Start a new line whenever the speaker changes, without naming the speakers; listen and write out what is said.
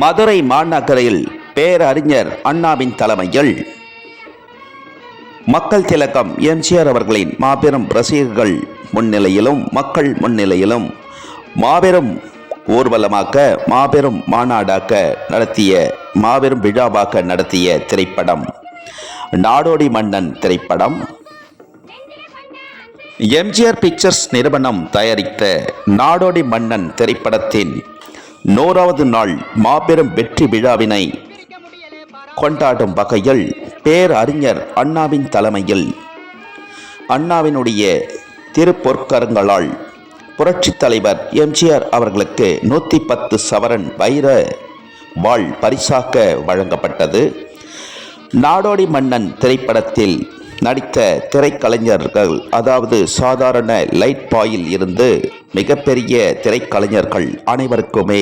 மதுரை மாநகரில் பேரறிஞர் அண்ணாவின் தலைமையில் மக்கள் திலகம் எம்ஜிஆர் அவர்களின் மாபெரும் ரசிகர்கள் முன்னிலையிலும் மக்கள் முன்னிலையிலும் மாபெரும் ஊர்வலமாக்க மாபெரும் மாநாடாக்க நடத்திய மாபெரும் விழாவாக நடத்திய திரைப்படம் நாடோடி மன்னன் திரைப்படம். எம்ஜிஆர் பிக்சர்ஸ் நிறுவனம் தயாரித்த நாடோடி மன்னன் திரைப்படத்தின் 100வது நாள் மாபெரும் வெற்றி விழாவினை கொண்டாடும் வகையில் பேரறிஞர் அண்ணாவின் தலைமையில் அண்ணாவினுடைய திருப்பொற்கரங்களால் புரட்சித் தலைவர் எம்ஜிஆர் அவர்களுக்கு 110 சவரன் வைர வாள் பரிசாக வழங்கப்பட்டது. நாடோடி மன்னன் திரைப்படத்தில் நடித்த திரைக்கலைஞர்கள், அதாவது சாதாரண லைட் பாயில் இருந்து மிகப்பெரிய திரைக்கலைஞர்கள் அனைவருக்குமே